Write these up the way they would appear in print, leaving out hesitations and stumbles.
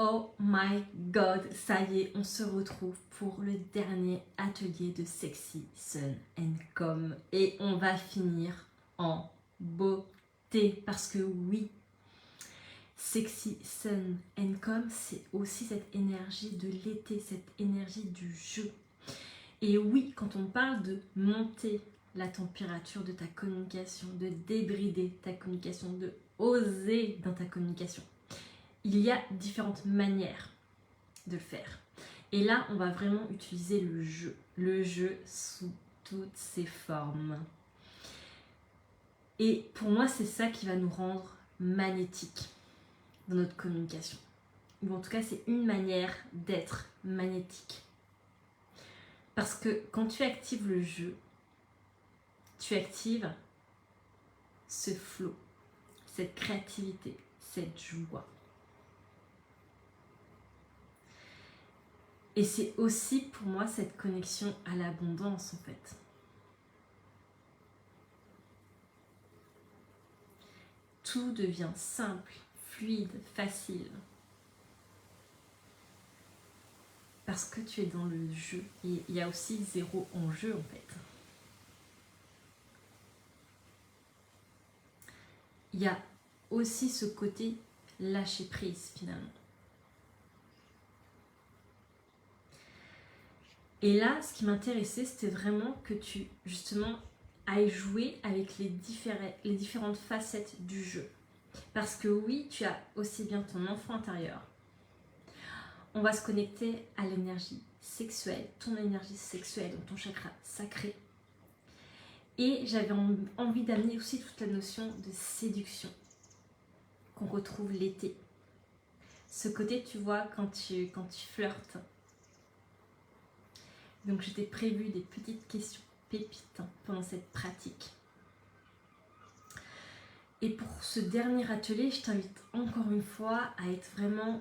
Oh my god, ça y est, on se retrouve pour le dernier atelier de Sexy Sun and Com. Et on va finir en beauté. Parce que oui, Sexy Sun and Com, c'est aussi cette énergie de l'été, cette énergie du jeu. Et oui, quand on parle de monter la température de ta communication, de débrider ta communication, de oser dans ta communication, il y a différentes manières de le faire. Et là, on va vraiment utiliser le jeu sous toutes ses formes. Et pour moi, c'est ça qui va nous rendre magnétiques dans notre communication. Ou en tout cas, c'est une manière d'être magnétique. Parce que quand tu actives le jeu, tu actives ce flow, cette créativité, cette joie. Et c'est aussi pour moi cette connexion à l'abondance en fait. Tout devient simple, fluide, facile. Parce que tu es dans le jeu. Et il y a aussi zéro enjeu en fait. Il y a aussi ce côté lâcher prise finalement. Et là, ce qui m'intéressait, c'était vraiment que tu, justement, ailles jouer avec les différentes facettes du jeu. Parce que oui, tu as aussi bien ton enfant intérieur. On va se connecter à l'énergie sexuelle, ton énergie sexuelle, donc ton chakra sacré. Et j'avais envie d'amener aussi toute la notion de séduction qu'on retrouve l'été. Ce côté, tu vois, quand tu flirtes. Donc je t'ai prévu des petites questions pépites pendant cette pratique. Et pour ce dernier atelier, je t'invite encore une fois à être vraiment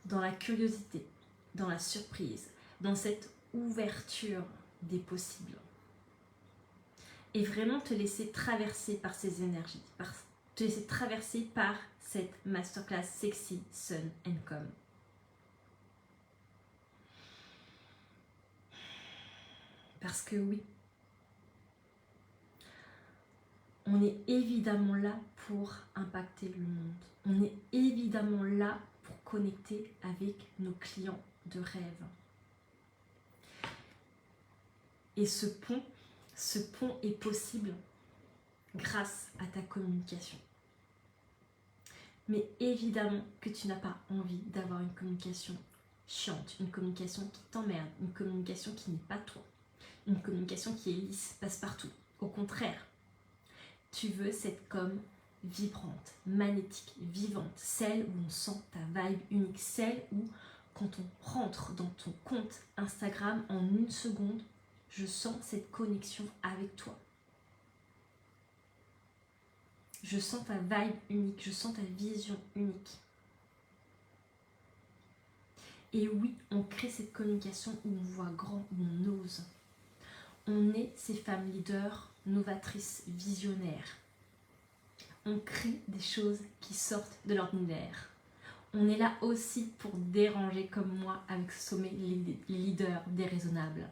dans la curiosité, dans la surprise, dans cette ouverture des possibles. Et vraiment te laisser traverser par ces énergies, te laisser traverser par cette masterclass Sexy Sun and Com. Parce que oui, on est évidemment là pour impacter le monde. On est évidemment là pour connecter avec nos clients de rêve. Et ce pont est possible grâce à ta communication. Mais évidemment que tu n'as pas envie d'avoir une communication chiante, une communication qui t'emmerde, une communication qui n'est pas toi, une communication qui est lisse, passe-partout. Au contraire, tu veux cette com vibrante, magnétique, vivante, celle où on sent ta vibe unique, celle où quand on rentre dans ton compte Instagram en une seconde, je sens cette connexion avec toi. Je sens ta vibe unique, je sens ta vision unique. Et oui, on crée cette communication où on voit grand, où on ose. On est ces femmes leaders, novatrices, visionnaires. On crée des choses qui sortent de l'ordinaire. On est là aussi pour déranger comme moi avec ce sommet les leaders déraisonnables.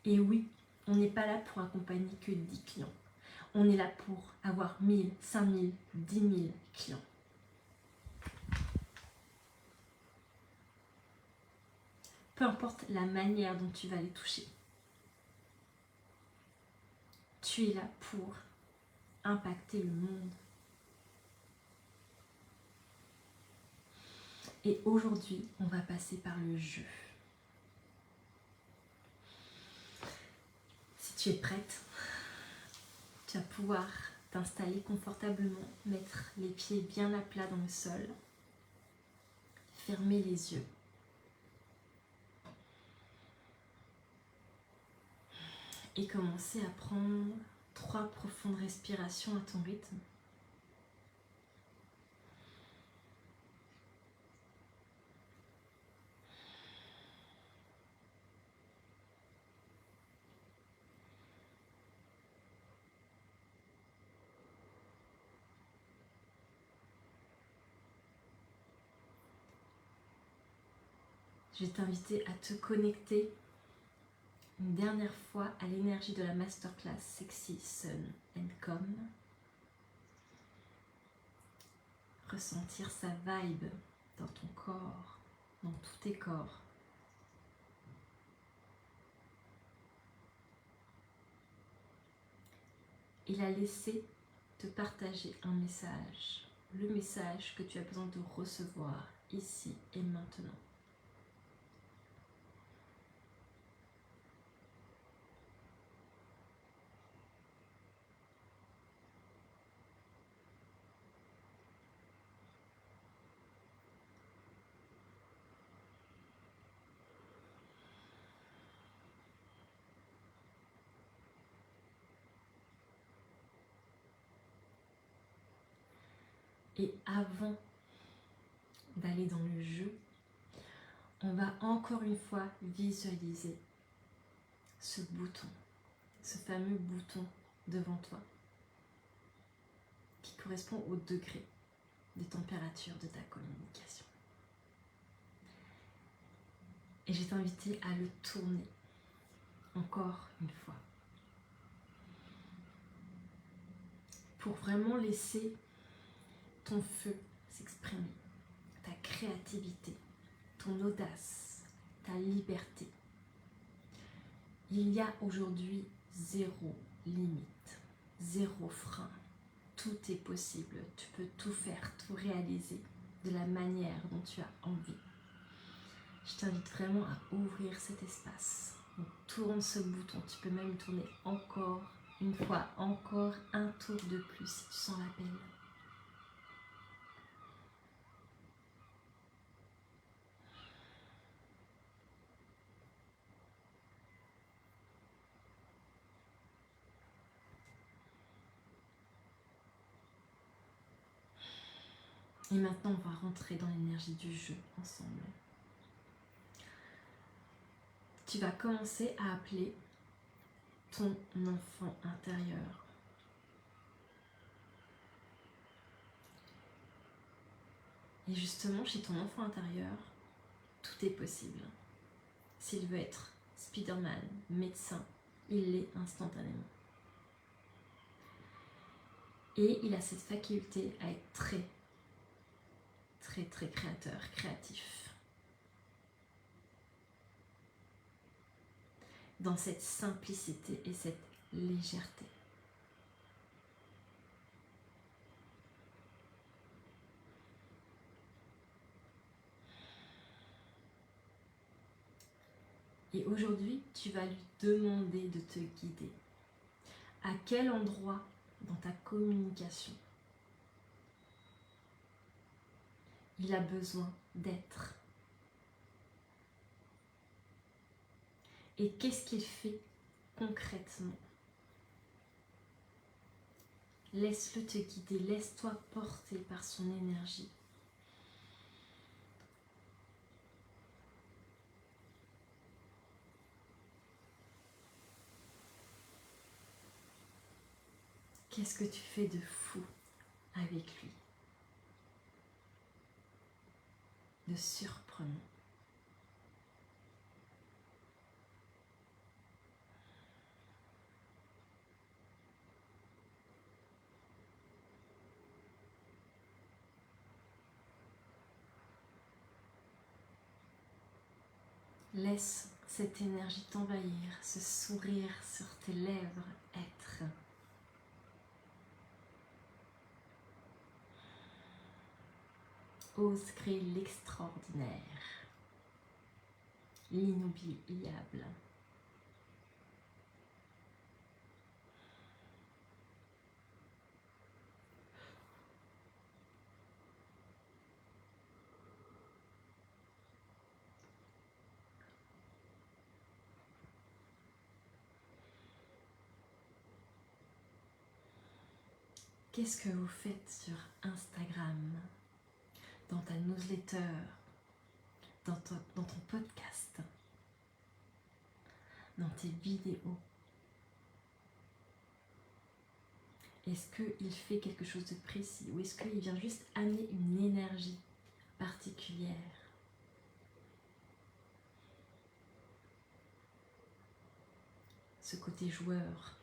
Et oui, on n'est pas là pour accompagner que 10 clients. On est là pour avoir 1000, 5000, 10 000 clients. Peu importe la manière dont tu vas les toucher. Tu es là pour impacter le monde. Et aujourd'hui, on va passer par le jeu. Si tu es prête, tu vas pouvoir t'installer confortablement, mettre les pieds bien à plat dans le sol, fermer les yeux. Et commencer à prendre 3 profondes respirations à ton rythme. Je vais t'inviter à te connecter une dernière fois à l'énergie de la masterclass Sexy Sun and Come. Ressentir sa vibe dans ton corps, dans tous tes corps. Et la laisser te partager un message, le message que tu as besoin de recevoir ici et maintenant. Et avant d'aller dans le jeu, on va encore une fois visualiser ce bouton, ce fameux bouton devant toi, qui correspond au degré de température de ta communication. Et je vais t'inviter à le tourner encore une fois, pour vraiment laisser ton feu s'exprimer, ta créativité, ton audace, ta liberté. Il y a aujourd'hui zéro limite, zéro frein. Tout est possible, tu peux tout faire, tout réaliser de la manière dont tu as envie. Je t'invite vraiment à ouvrir cet espace. Donc, tourne ce bouton, tu peux même tourner encore une fois, encore un tour de plus si tu sens l'appel. Et maintenant, on va rentrer dans l'énergie du jeu ensemble. Tu vas commencer à appeler ton enfant intérieur. Et justement, chez ton enfant intérieur, tout est possible. S'il veut être Spider-Man, médecin, il l'est instantanément. Et il a cette faculté à être très créateur, créatif. Dans cette simplicité et cette légèreté. Et aujourd'hui, tu vas lui demander de te guider. À quel endroit dans ta communication il a besoin d'être? Et qu'est-ce qu'il fait concrètement? Laisse-le te guider, laisse-toi porter par son énergie. Qu'est-ce que tu fais de fou avec lui? De surprenant. Laisse cette énergie t'envahir, ce sourire sur tes lèvres être. Ose créer l'extraordinaire, l'inoubliable. Qu'est-ce que vous faites sur Instagram, dans ta newsletter, dans ton podcast, dans tes vidéos? Est-ce qu'il fait quelque chose de précis ou est-ce qu'il vient juste amener une énergie particulière? ce côté joueur.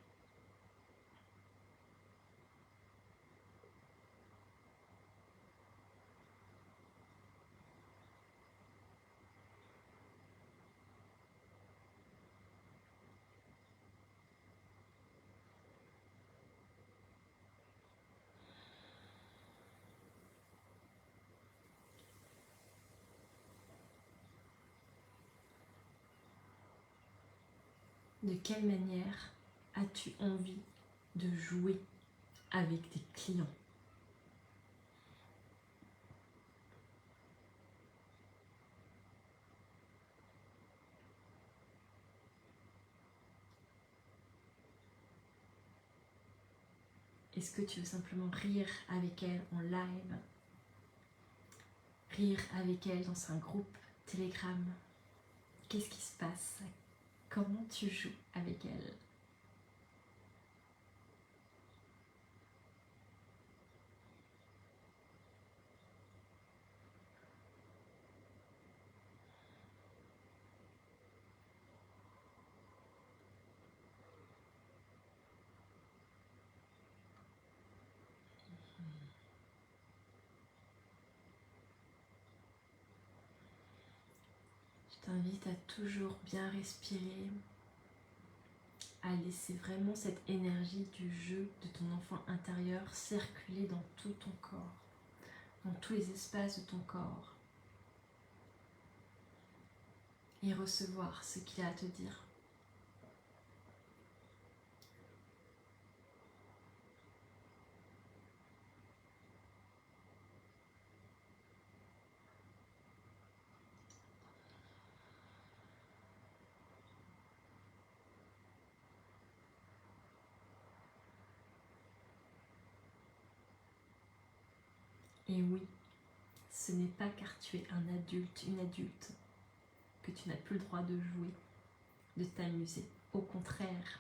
De quelle manière as-tu envie de jouer avec tes clients? Est-ce que tu veux simplement rire avec elle en live? Rire avec elle dans un groupe Telegram? Qu'est-ce qui se passe? Comment tu joues avec elle? Je t'invite à toujours bien respirer, à laisser vraiment cette énergie du jeu de ton enfant intérieur circuler dans tout ton corps, dans tous les espaces de ton corps, et recevoir ce qu'il a à te dire. Et oui, ce n'est pas car tu es un adulte, une adulte, que tu n'as plus le droit de jouer, de t'amuser. Au contraire,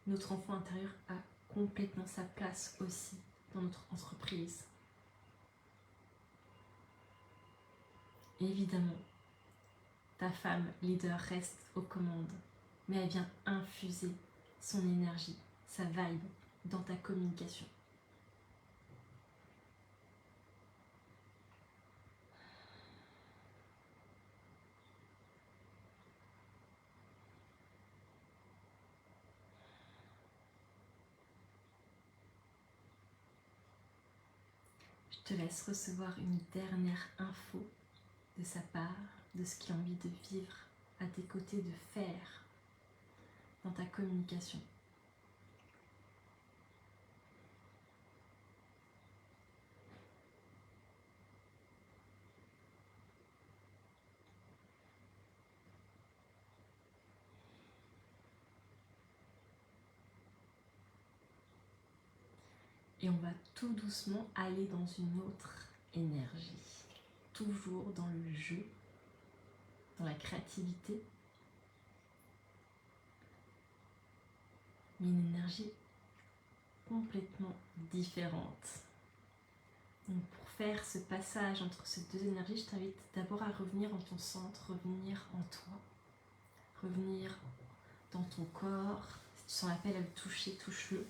notre enfant intérieur a complètement sa place aussi dans notre entreprise. Évidemment, ta femme leader reste aux commandes, mais elle vient infuser son énergie, sa vibe dans ta communication. Je te laisse recevoir une dernière info de sa part, de ce qu'il a envie de vivre à tes côtés, de faire dans ta communication. Et on va tout doucement aller dans une autre énergie, toujours dans le jeu, dans la créativité, mais une énergie complètement différente. Donc pour faire ce passage entre ces deux énergies, je t'invite d'abord à revenir en ton centre, revenir en toi, revenir dans ton corps. Si tu sens l'appel à le toucher, touche-le.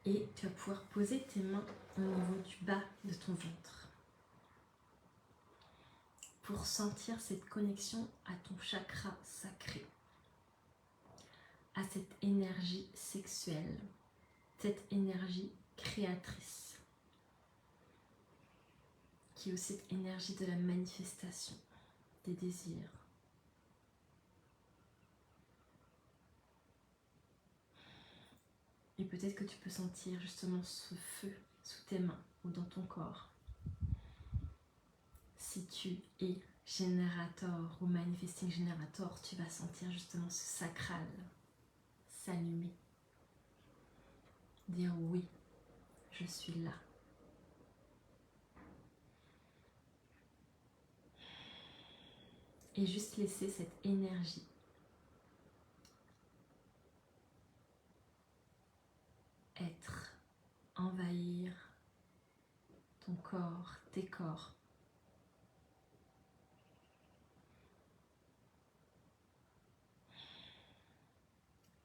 Et tu vas pouvoir poser tes mains au niveau du bas de ton ventre pour sentir cette connexion à ton chakra sacré, à cette énergie sexuelle, cette énergie créatrice, qui est aussi cette énergie de la manifestation des désirs. Et peut-être que tu peux sentir justement ce feu sous tes mains ou dans ton corps. Si tu es générateur ou manifesting générateur, tu vas sentir justement ce sacral s'allumer. Dire oui, je suis là. Et juste laisser cette énergie tes corps.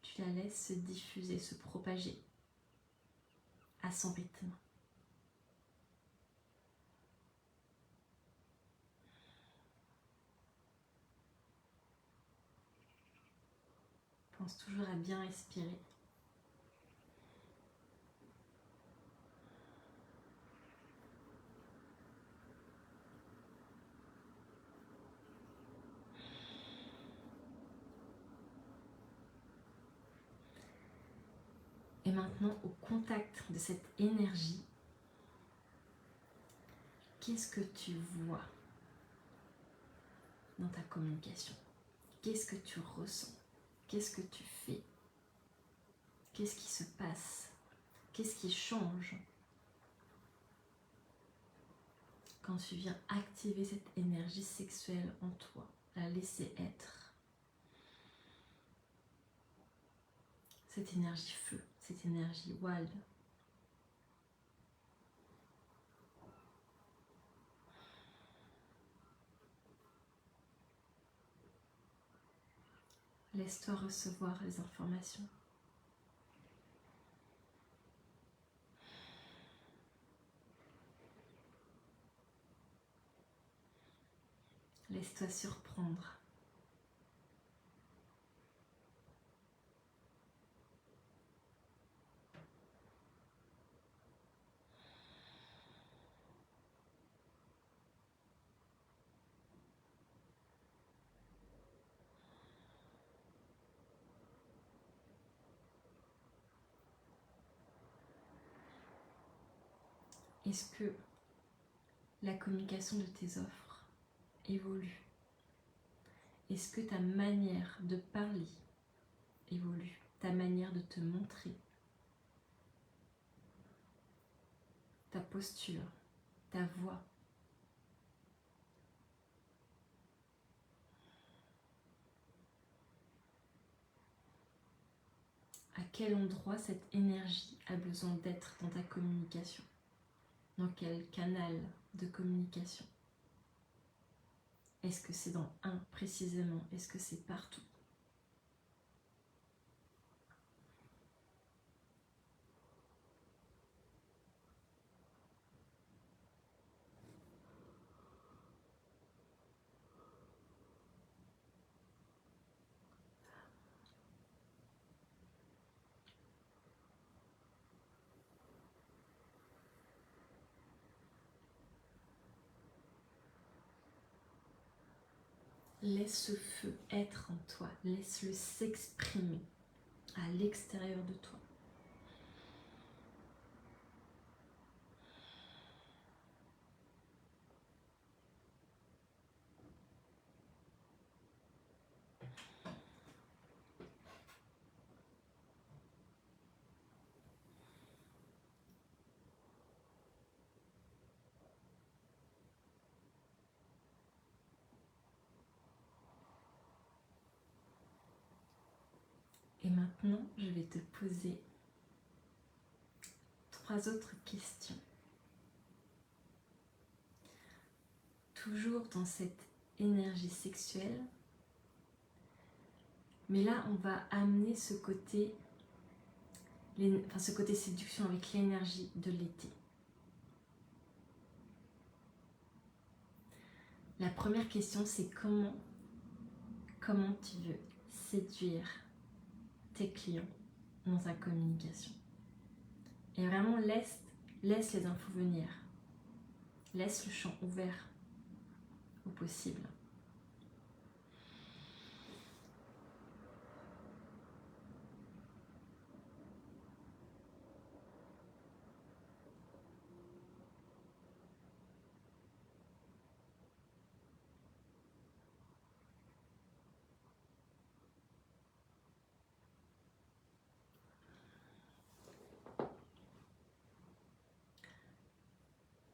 Tu la laisses se diffuser, se propager à son rythme. Pense toujours à bien respirer. Et maintenant, au contact de cette énergie, qu'est-ce que tu vois dans ta communication? Qu'est-ce que tu ressens? Qu'est-ce que tu fais? Qu'est-ce qui se passe? Qu'est-ce qui change quand tu viens activer cette énergie sexuelle en toi, la laisser être? Cette énergie feu, cette énergie wild. Laisse-toi recevoir les informations. Laisse-toi surprendre. Est-ce que la communication de tes offres évolue? Est-ce que ta manière de parler évolue? Ta manière de te montrer? Ta posture? Ta voix? À quel endroit cette énergie a besoin d'être dans ta communication? Dans quel canal de communication? Est-ce que c'est dans un précisément? Est-ce que c'est partout? Laisse ce feu être en toi, laisse-le s'exprimer à l'extérieur de toi. Et maintenant, je vais te poser 3 autres questions. Toujours dans cette énergie sexuelle, mais là, on va amener ce côté séduction avec l'énergie de l'été. La première question, c'est comment tu veux séduire tes clients dans ta communication. Et vraiment, laisse les infos venir. Laisse le champ ouvert au possible.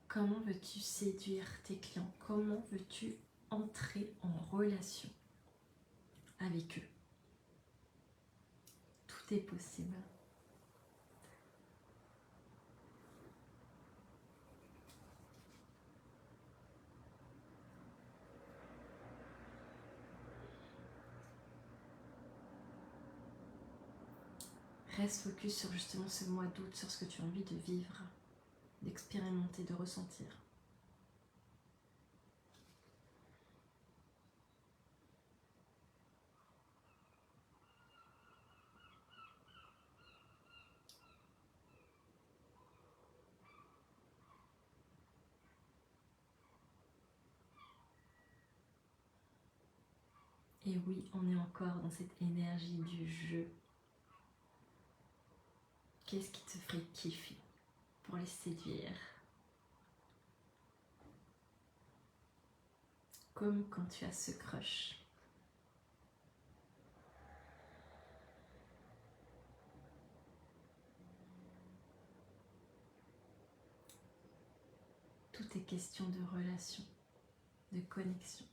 Comment veux-tu séduire tes clients? Comment veux-tu entrer en relation avec eux? Tout est possible. Reste focus sur justement ce mois d'août, sur ce que tu as envie de vivre, d'expérimenter, de ressentir. Et oui, on est encore dans cette énergie du jeu. Qu'est-ce qui te ferait kiffer pour les séduire? Comme quand tu as ce crush. Tout est question de relation, de connexion.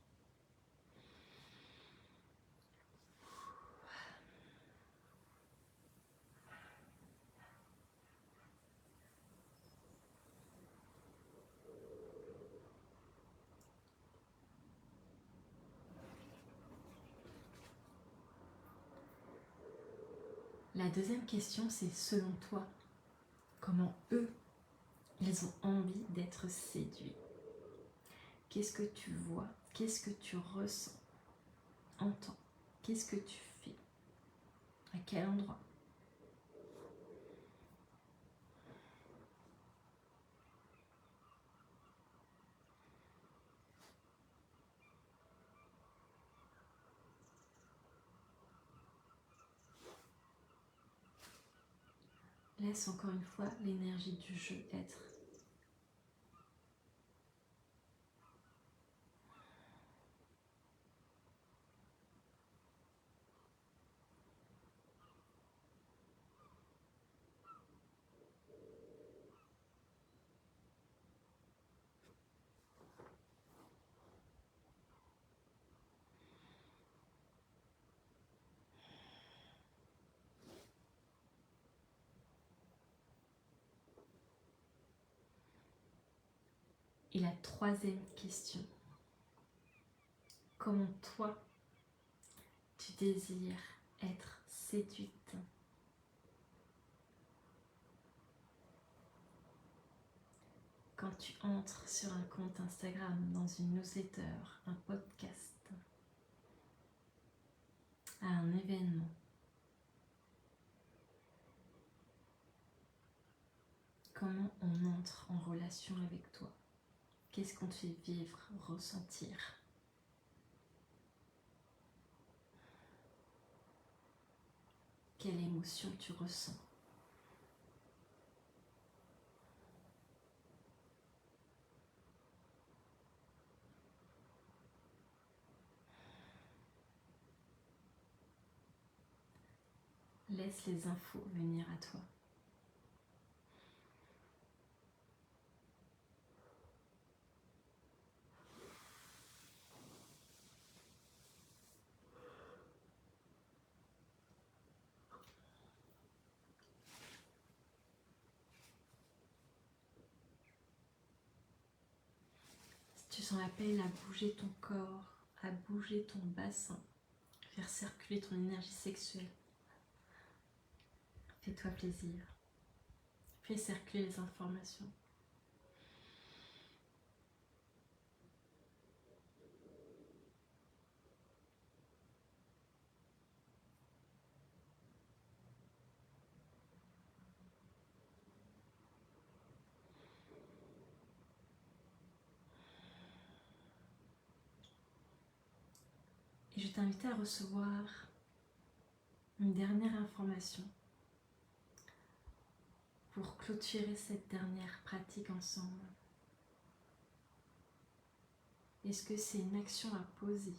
La deuxième question, c'est selon toi, comment eux, ils ont envie d'être séduits? Qu'est-ce que tu vois? Qu'est-ce que tu ressens? Entends? Qu'est-ce que tu fais? À quel endroit? Laisse encore une fois l'énergie du jeu être. Et la troisième question, comment toi, tu désires être séduite? Quand tu entres sur un compte Instagram, dans une newsletter, un podcast, à un événement, comment on entre en relation avec toi? Qu'est-ce qu'on te fait vivre, ressentir? Quelle émotion tu ressens? Laisse les infos venir à toi. Si tu sens l'appel à bouger ton corps, à bouger ton bassin, faire circuler ton énergie sexuelle, fais-toi plaisir. Fais circuler les informations. Et je t'invite à recevoir une dernière information pour clôturer cette dernière pratique ensemble. Est-ce que c'est une action à poser?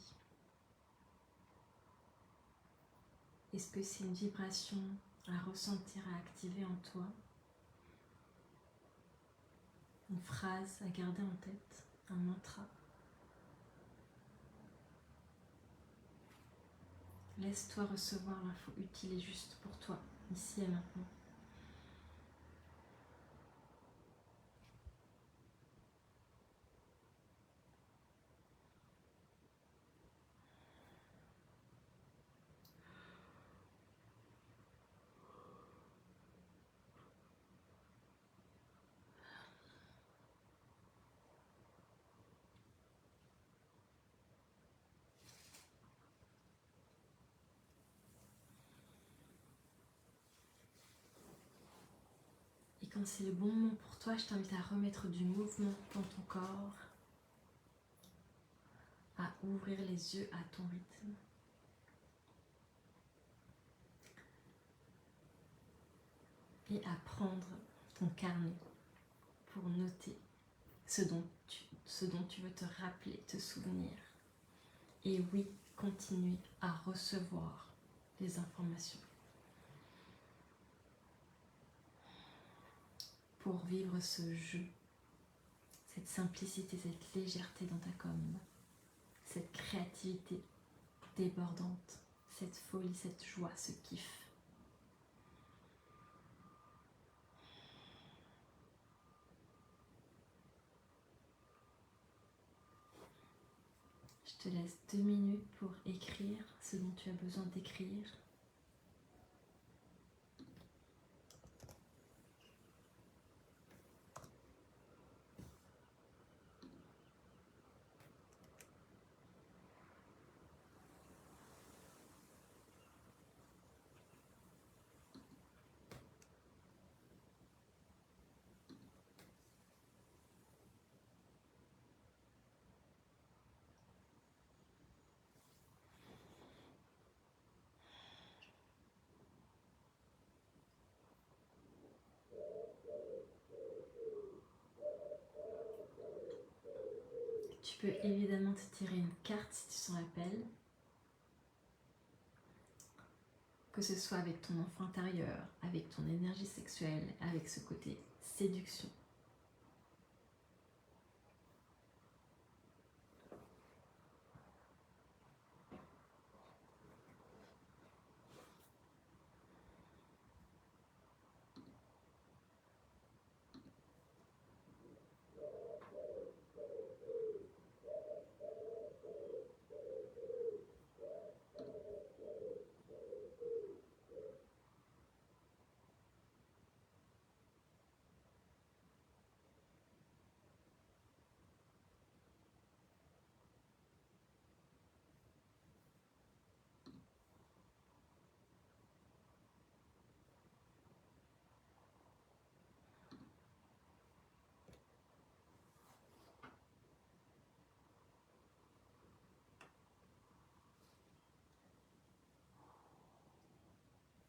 Est-ce que c'est une vibration à ressentir, à activer en toi? Une phrase à garder en tête, un mantra? Laisse-toi recevoir l'info utile et juste pour toi, ici et maintenant. quand c'est le bon moment pour toi, je t'invite à remettre du mouvement dans ton corps, à ouvrir les yeux à ton rythme. Et à prendre ton carnet pour noter ce dont tu veux te rappeler, te souvenir. Et oui, continuer à recevoir les informations. Pour vivre ce jeu, cette simplicité, cette légèreté dans ta com, cette créativité débordante, cette folie, cette joie, ce kiff. Je te laisse 2 minutes pour écrire ce dont tu as besoin d'écrire. Tu peux évidemment te tirer une carte si tu s'en rappelles. Que ce soit avec ton enfant intérieur, avec ton énergie sexuelle, avec ce côté séduction.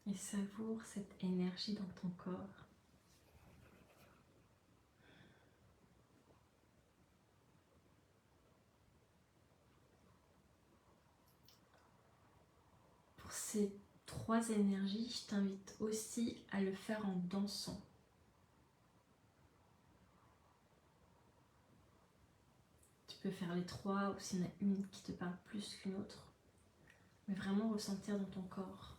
Et savoure cette énergie dans ton corps. Pour ces 3 énergies, je t'invite aussi à le faire en dansant. Tu peux faire les 3 ou s'il y en a une qui te parle plus qu'une autre. Mais vraiment ressentir dans ton corps.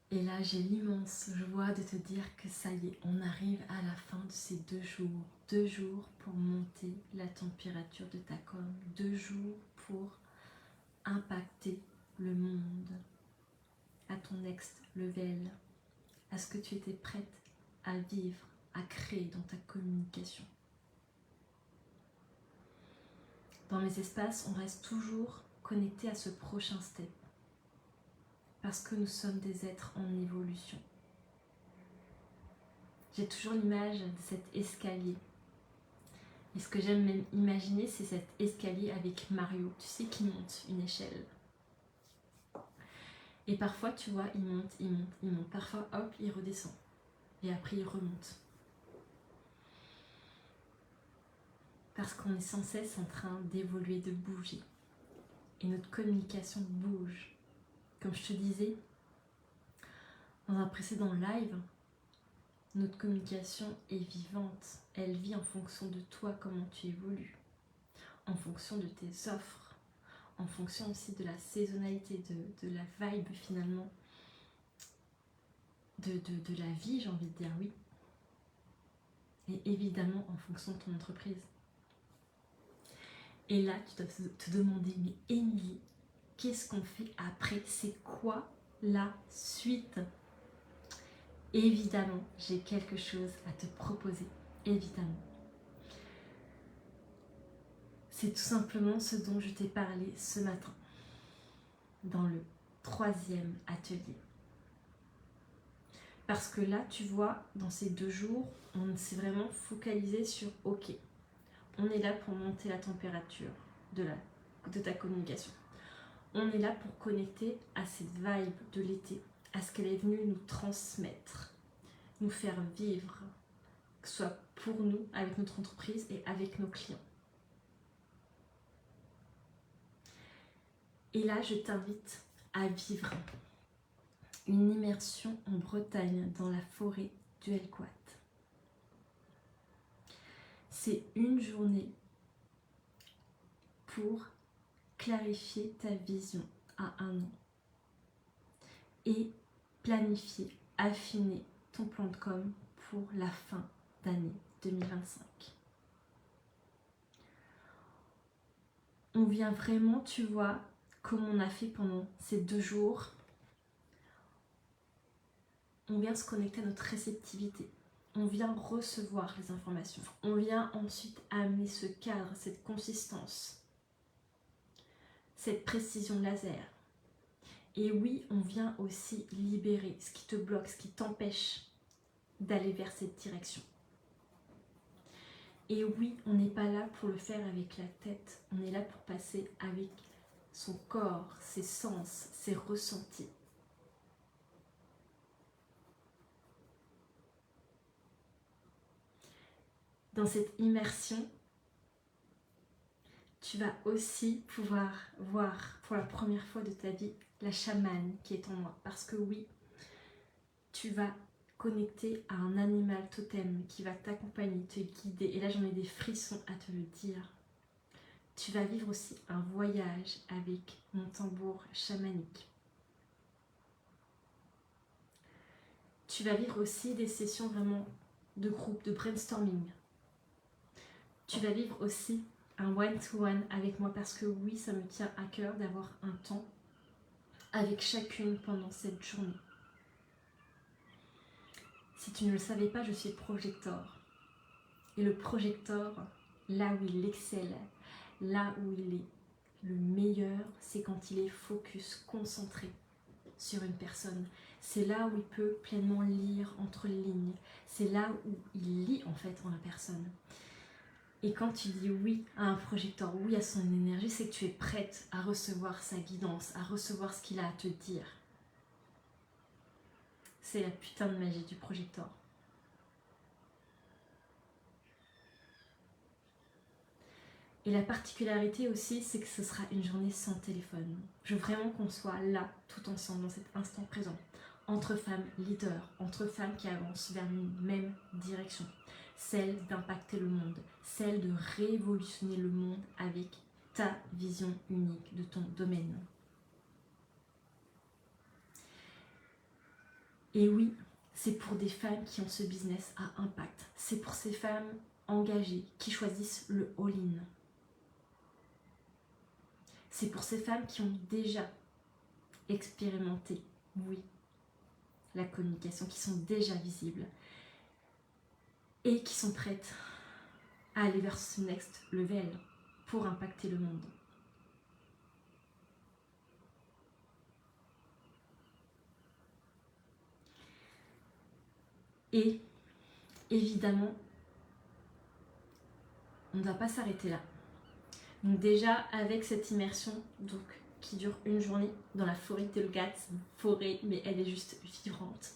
Et là, j'ai l'immense joie de te dire que ça y est, on arrive à la fin de ces 2 jours. 2 jours pour monter la température de ta com. 2 jours pour impacter le monde à ton next level, à ce que tu étais prête à vivre, à créer dans ta communication. Dans mes espaces, on reste toujours connecté à ce prochain step. Parce que nous sommes des êtres en évolution. J'ai toujours l'image de cet escalier. Et ce que j'aime même imaginer, c'est cet escalier avec Mario, tu sais, qui monte une échelle. Et parfois, tu vois, il monte, il monte, il monte. Parfois, hop, il redescend. Et après, il remonte. Parce qu'on est sans cesse en train d'évoluer, de bouger. Et notre communication bouge. Comme je te disais, dans un précédent live, notre communication est vivante. Elle vit en fonction de toi, comment tu évolues. En fonction de tes offres. En fonction aussi de la saisonnalité, de la vibe finalement. De la vie, j'ai envie de dire oui. Et évidemment en fonction de ton entreprise. Et là, tu dois te demander, mais Émilie, qu'est-ce qu'on fait après? C'est quoi la suite? Évidemment, j'ai quelque chose à te proposer, évidemment. C'est tout simplement ce dont je t'ai parlé ce matin, dans le 3e atelier. Parce que là, tu vois, dans ces 2 jours, on s'est vraiment focalisé sur « Ok, on est là pour monter la température de ta communication. On est là pour connecter à cette vibe de l'été, à ce qu'elle est venue nous transmettre, nous faire vivre, que ce soit pour nous, avec notre entreprise et avec nos clients. » Et là, je t'invite à vivre une immersion en Bretagne dans la forêt du Helquat. C'est une journée pour clarifier ta vision à 1 an et planifier, affiner ton plan de com pour la fin d'année 2025. On vient vraiment, tu vois, comme on a fait pendant ces 2 jours, on vient se connecter à notre réceptivité. On vient recevoir les informations. On vient ensuite amener ce cadre, cette consistance, cette précision laser. Et oui, on vient aussi libérer ce qui te bloque, ce qui t'empêche d'aller vers cette direction. Et oui, on n'est pas là pour le faire avec la tête. On est là pour passer avec son corps, ses sens, ses ressentis. Dans cette immersion, tu vas aussi pouvoir voir pour la première fois de ta vie la chamane qui est en moi. Parce que oui, tu vas connecter à un animal totem qui va t'accompagner, te guider. Et là, j'en ai des frissons à te le dire. Tu vas vivre aussi un voyage avec mon tambour chamanique. Tu vas vivre aussi des sessions vraiment de groupe, de brainstorming. Tu vas vivre aussi un one-to-one avec moi parce que oui, ça me tient à cœur d'avoir un temps avec chacune pendant cette journée. Si tu ne le savais pas, je suis projecteur. Et le projecteur, là où il excelle, là où il est le meilleur, c'est quand il est focus, concentré sur une personne. C'est là où il peut pleinement lire entre les lignes. C'est là où il lit en fait en la personne. Et quand tu dis oui à un projecteur, oui à son énergie, c'est que tu es prête à recevoir sa guidance, à recevoir ce qu'il a à te dire. C'est la putain de magie du projecteur. Et la particularité aussi, c'est que ce sera une journée sans téléphone. Je veux vraiment qu'on soit là, tout ensemble, dans cet instant présent. Entre femmes leaders, entre femmes qui avancent vers une même direction. Celle d'impacter le monde, celle de révolutionner le monde avec ta vision unique de ton domaine. Et oui, c'est pour des femmes qui ont ce business à impact. C'est pour ces femmes engagées qui choisissent le all-in. C'est pour ces femmes qui ont déjà expérimenté, oui, la communication, qui sont déjà visibles et qui sont prêtes à aller vers ce next level pour impacter le monde. Et évidemment, on ne va pas s'arrêter là. Donc déjà, avec cette immersion donc, qui dure une journée dans la forêt de Helquat, c'est une forêt, mais elle est juste vibrante.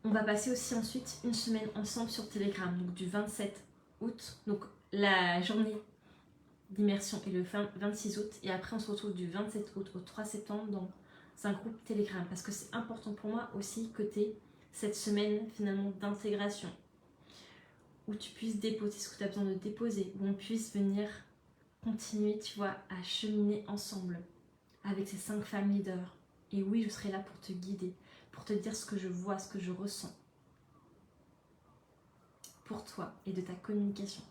On va passer aussi ensuite une semaine ensemble sur Telegram, donc du 27 août, donc la journée d'immersion est le 26 août, et après on se retrouve du 27 août au 3 septembre dans un groupe Telegram, parce que c'est important pour moi aussi que tu aies cette semaine finalement d'intégration, où tu puisses déposer ce que tu as besoin de déposer, où on puisse venir continuer, tu vois, à cheminer ensemble avec ces 5 femmes leaders. Et oui, je serai là pour te guider, pour te dire ce que je vois, ce que je ressens pour toi et de ta communication.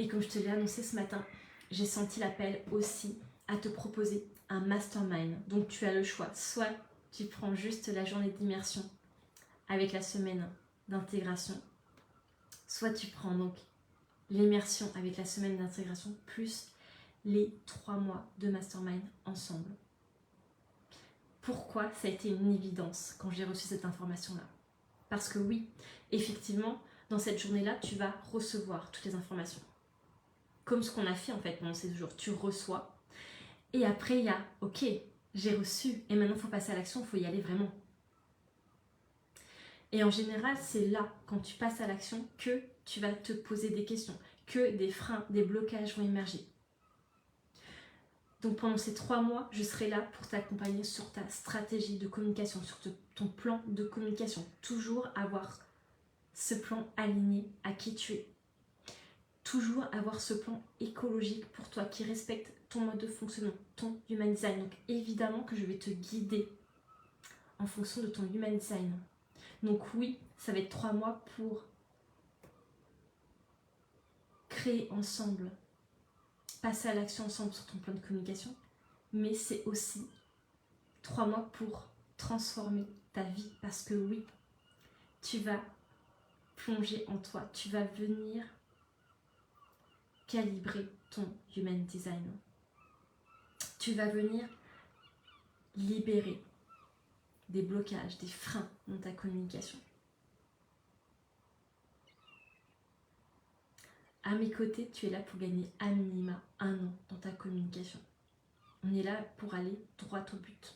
Et comme je te l'ai annoncé ce matin, j'ai senti l'appel aussi à te proposer un mastermind. Donc tu as le choix, soit tu prends juste la journée d'immersion avec la semaine d'intégration, soit tu prends donc l'immersion avec la semaine d'intégration plus les 3 mois de mastermind ensemble. Pourquoi ça a été une évidence quand j'ai reçu cette information-là? Parce que oui, effectivement, dans cette journée-là, tu vas recevoir toutes les informations. Comme ce qu'on a fait en fait pendant ces jours, tu reçois. Et après, il y a, ok, j'ai reçu, et maintenant il faut passer à l'action, il faut y aller vraiment. Et en général, c'est là, quand tu passes à l'action, que tu vas te poser des questions, que des freins, des blocages vont émerger. Donc pendant ces 3 mois, je serai là pour t'accompagner sur ta stratégie de communication, sur ton plan de communication. Toujours avoir ce plan aligné à qui tu es. Toujours avoir ce plan écologique pour toi qui respecte ton mode de fonctionnement, ton human design. Donc évidemment que je vais te guider en fonction de ton human design. Donc oui, ça va être 3 mois pour créer ensemble, passer à l'action ensemble sur ton plan de communication, mais c'est aussi 3 mois pour transformer ta vie, parce que oui, tu vas plonger en toi, tu vas venir calibrer ton human design. Tu vas venir libérer des blocages, des freins dans ta communication. À mes côtés, tu es là pour gagner à minima 1 an dans ta communication. On est là pour aller droit au but.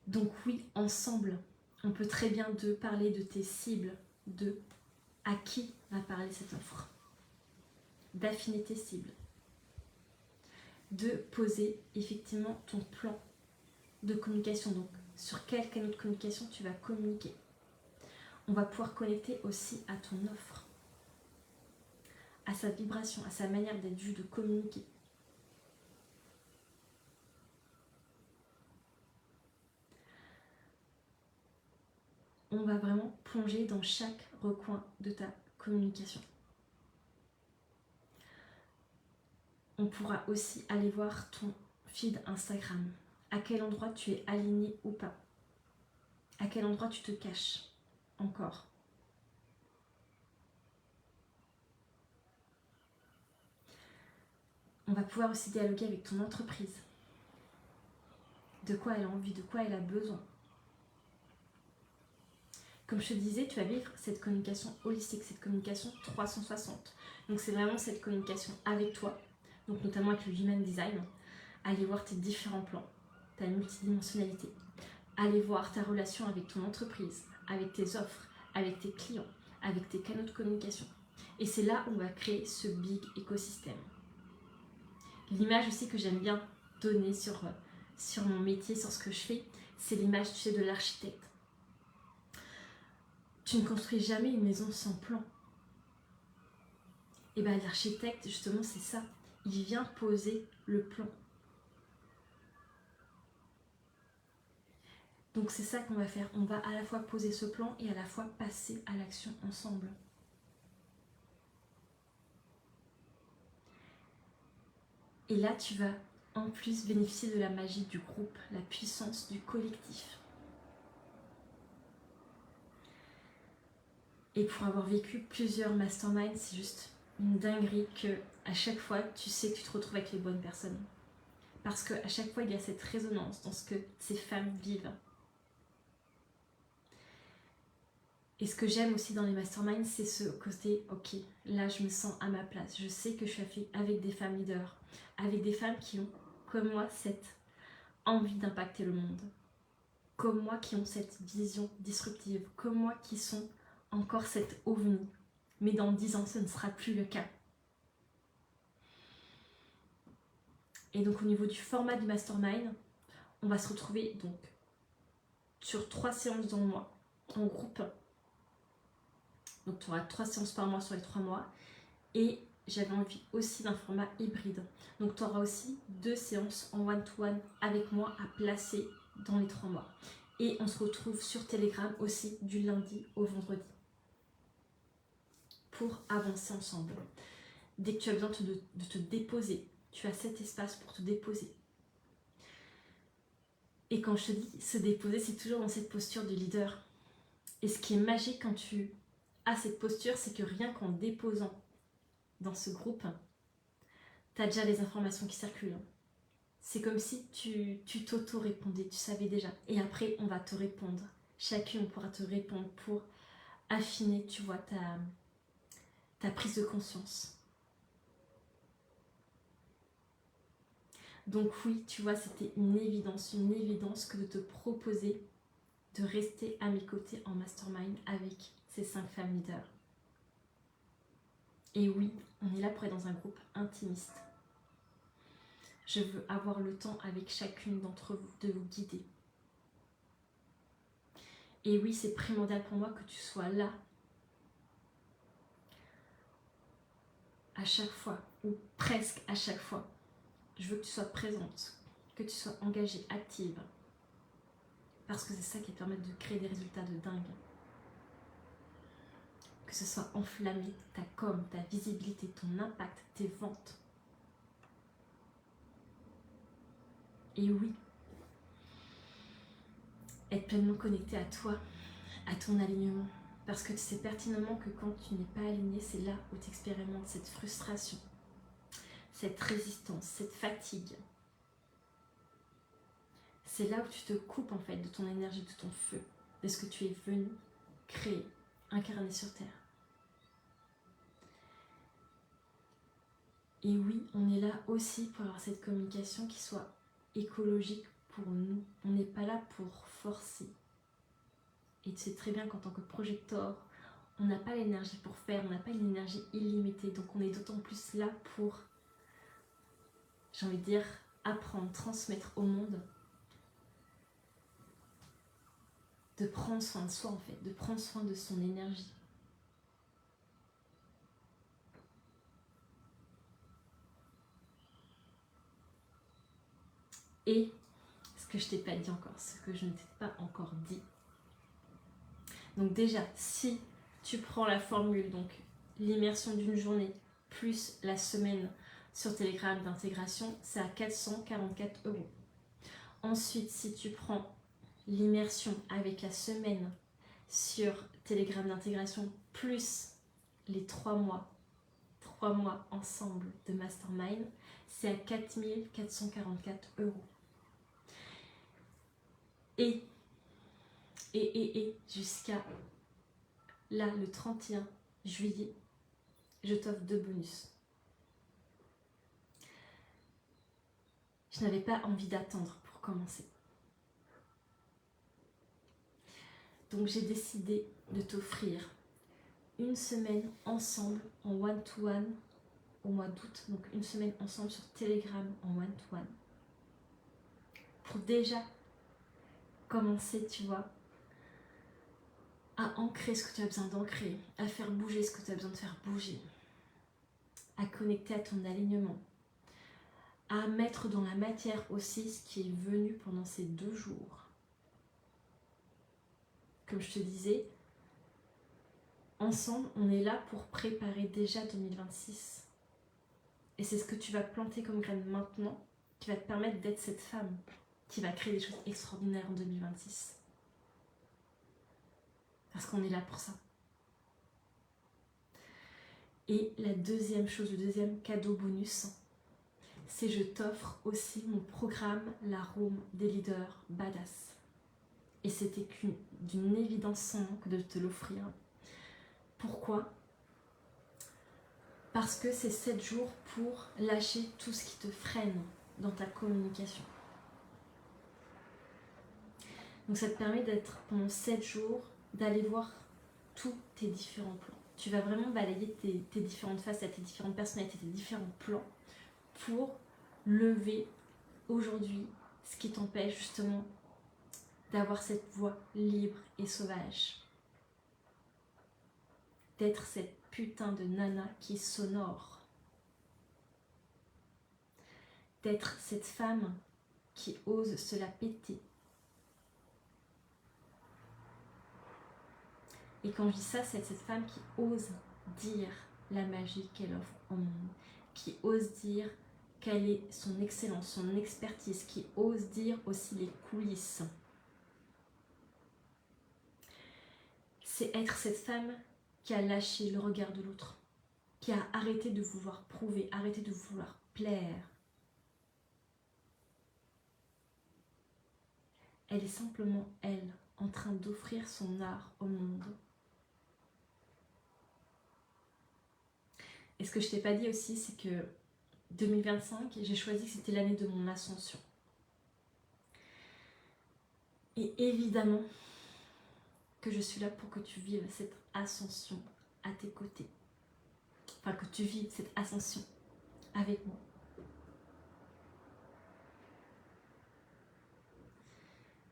Donc oui, ensemble, on peut très bien parler de tes cibles, de à qui va parler cette offre, d'affiner tes cibles, de poser effectivement ton plan de communication, donc sur quel canal de communication tu vas communiquer. On va pouvoir connecter aussi à ton offre, à sa vibration, à sa manière d'être vue, de communiquer. On va vraiment plonger dans chaque recoin de ta communication. On pourra aussi aller voir ton feed Instagram. À quel endroit tu es aligné ou pas. À quel endroit tu te caches encore. On va pouvoir aussi dialoguer avec ton entreprise. De quoi elle a envie, de quoi elle a besoin. Comme je te disais, tu vas vivre cette communication holistique, cette communication 360. Donc c'est vraiment cette communication avec toi, donc notamment avec le Human Design. Aller voir tes différents plans, ta multidimensionnalité. Aller voir ta relation avec ton entreprise, avec tes offres, avec tes clients, avec tes canaux de communication. Et c'est là où on va créer ce big écosystème. L'image aussi que j'aime bien donner sur mon métier, sur ce que je fais, c'est l'image, tu sais, de l'architecte. Tu ne construis jamais une maison sans plan. Et bien l'architecte, justement, c'est ça. Il vient poser le plan. Donc c'est ça qu'on va faire. On va à la fois poser ce plan et à la fois passer à l'action ensemble. Et là, tu vas en plus bénéficier de la magie du groupe, la puissance du collectif. Et pour avoir vécu plusieurs masterminds, c'est juste une dinguerie que à chaque fois, tu sais que tu te retrouves avec les bonnes personnes. Parce qu'à chaque fois, il y a cette résonance dans ce que ces femmes vivent. Et ce que j'aime aussi dans les masterminds, c'est ce côté, ok, là je me sens à ma place. Je sais que je suis avec des femmes leaders, avec des femmes qui ont, comme moi, cette envie d'impacter le monde. Comme moi, qui ont cette vision disruptive. Comme moi, qui sont encore cette ovni. Mais dans 10 ans, ce ne sera plus le cas. Et donc au niveau du format du mastermind, on va se retrouver donc sur 3 séances dans le mois, en groupe. Donc tu auras 3 séances par mois sur les 3 mois. Et j'avais envie aussi d'un format hybride. Donc tu auras aussi 2 séances en one-to-one avec moi à placer dans les 3 mois. Et on se retrouve sur Telegram aussi du lundi au vendredi pour avancer ensemble. Dès que tu as besoin de te déposer, tu as cet espace pour te déposer. Et quand je te dis se déposer, c'est toujours dans cette posture de leader. Et ce qui est magique quand tu as cette posture, c'est que rien qu'en déposant dans ce groupe, tu as déjà les informations qui circulent. C'est comme si tu t'auto-répondais, tu savais déjà. Et après, on va te répondre. Chacune pourra te répondre pour affiner, tu vois, ta prise de conscience. Donc oui, tu vois, c'était une évidence que de te proposer de rester à mes côtés en mastermind avec ces 5 femmes leaders. Et oui, on est là pour être dans un groupe intimiste. Je veux avoir le temps avec chacune d'entre vous de vous guider. Et oui, c'est primordial pour moi que tu sois là à chaque fois, ou presque à chaque fois. Je veux que tu sois présente, que tu sois engagée, active. Parce que c'est ça qui te permet de créer des résultats de dingue. Que ce soit enflammé, ta com, ta visibilité, ton impact, tes ventes. Et oui, être pleinement connecté à toi, à ton alignement. Parce que tu sais pertinemment que quand tu n'es pas aligné, c'est là où tu expérimentes cette frustration, cette résistance, cette fatigue. C'est là où tu te coupes en fait de ton énergie, de ton feu, de ce que tu es venu créer, incarner sur Terre. Et oui, on est là aussi pour avoir cette communication qui soit écologique pour nous. On n'est pas là pour forcer. Et tu sais très bien qu'en tant que projecteur, on n'a pas l'énergie pour faire, on n'a pas une énergie illimitée. Donc on est d'autant plus là pour, j'ai envie de dire, apprendre, transmettre au monde, de prendre soin de soi en fait, de prendre soin de son énergie. Et ce que je t'ai pas dit encore, ce que je ne t'ai pas encore dit. Donc déjà, si tu prends la formule, donc l'immersion d'une journée plus la semaine sur Telegram d'intégration, c'est à 444 €. Ensuite, si tu prends l'immersion avec la semaine sur Telegram d'intégration plus les 3 mois ensemble de mastermind, c'est à 4444 €. Et jusqu'à là, le 31 juillet, je t'offre 2 bonus. Je n'avais pas envie d'attendre pour commencer. Donc j'ai décidé de t'offrir une semaine ensemble en one-to-one au mois d'août. Donc une semaine ensemble sur Telegram en one-to-one. Pour déjà commencer, tu vois, à ancrer ce que tu as besoin d'ancrer, à faire bouger ce que tu as besoin de faire bouger, à connecter à ton alignement, à mettre dans la matière aussi ce qui est venu pendant ces 2 jours. Comme je te disais, ensemble, on est là pour préparer déjà 2026. Et c'est ce que tu vas planter comme graine maintenant qui va te permettre d'être cette femme qui va créer des choses extraordinaires en 2026. Parce qu'on est là pour ça. Et la deuxième chose, le deuxième cadeau bonus, c'est je t'offre aussi mon programme La Room des leaders badass. Et c'était d'une évidence sans nom que de te l'offrir. Pourquoi ? Parce que c'est 7 jours pour lâcher tout ce qui te freine dans ta communication. Donc ça te permet d'être pendant 7 jours, d'aller voir tous tes différents plans. Tu vas vraiment balayer tes différentes facettes, tes différentes personnalités, tes différents plans pour lever aujourd'hui ce qui t'empêche justement d'avoir cette voix libre et sauvage. D'être cette putain de nana qui s'honore. D'être cette femme qui ose se la péter. Et quand je dis ça, c'est cette femme qui ose dire la magie qu'elle offre au monde, qui ose dire quelle est son excellence, son expertise, qui ose dire aussi les coulisses. C'est être cette femme qui a lâché le regard de l'autre, qui a arrêté de vouloir prouver, arrêté de vouloir plaire. Elle est simplement, elle, en train d'offrir son art au monde. Et ce que je t'ai pas dit aussi, c'est que 2025, j'ai choisi que c'était l'année de mon ascension. Et évidemment que je suis là pour que tu vives cette ascension à tes côtés. Enfin, que tu vives cette ascension avec moi.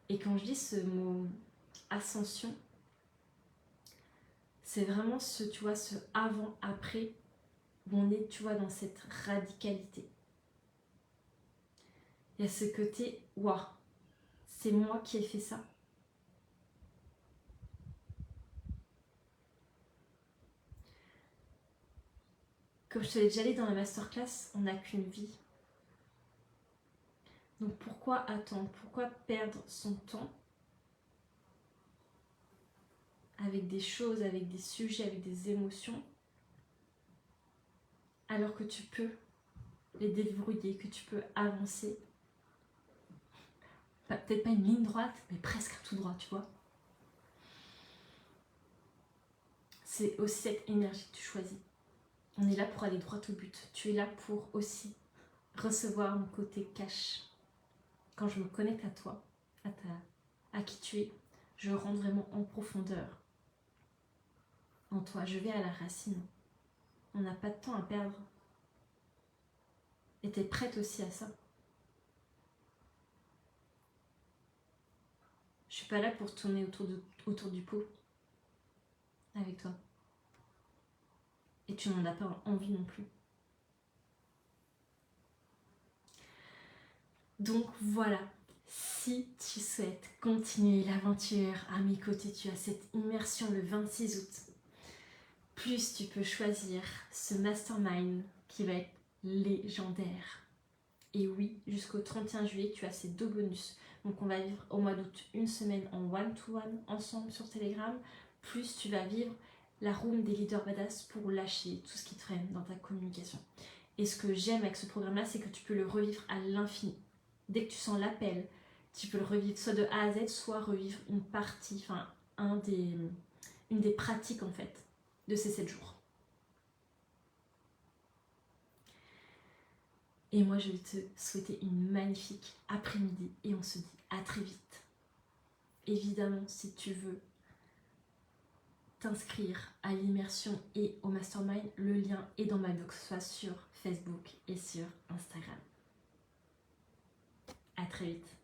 Et quand je dis ce mot ascension, c'est vraiment ce, tu vois, ce avant-après où on est, tu vois, dans cette radicalité. Il y a ce côté, waouh, c'est moi qui ai fait ça. Comme je te l'ai déjà dit dans la masterclass, on n'a qu'une vie. Donc pourquoi attendre? Pourquoi perdre son temps avec des choses, avec des sujets, avec des émotions, alors que tu peux les déverrouiller, que tu peux avancer? Peut-être pas une ligne droite, mais presque tout droit, tu vois. C'est aussi cette énergie que tu choisis. On est là pour aller droit au but. Tu es là pour aussi recevoir mon côté cash. Quand je me connecte à toi, à qui tu es, je rentre vraiment en profondeur en toi. Je vais à la racine. On n'a pas de temps à perdre. Et tu es prête aussi à ça. Je suis pas là pour tourner autour du pot avec toi. Et tu n'en as pas envie non plus. Donc voilà, si tu souhaites continuer l'aventure à mes côtés, tu as cette immersion le 26 août. Plus tu peux choisir ce mastermind qui va être légendaire. Et oui, jusqu'au 31 juillet, tu as ces 2 bonus. Donc on va vivre au mois d'août une semaine en one-to-one ensemble sur Telegram. Plus tu vas vivre la room des leaders badass pour lâcher tout ce qui traîne dans ta communication. Et ce que j'aime avec ce programme-là, c'est que tu peux le revivre à l'infini. Dès que tu sens l'appel, tu peux le revivre soit de A à Z, soit revivre une partie, enfin une des pratiques en fait de ces 7 jours. Et moi, je vais te souhaiter une magnifique après-midi et on se dit à très vite. Évidemment, si tu veux t'inscrire à l'immersion et au mastermind, le lien est dans ma bio, que ce soit sur Facebook et sur Instagram. À très vite.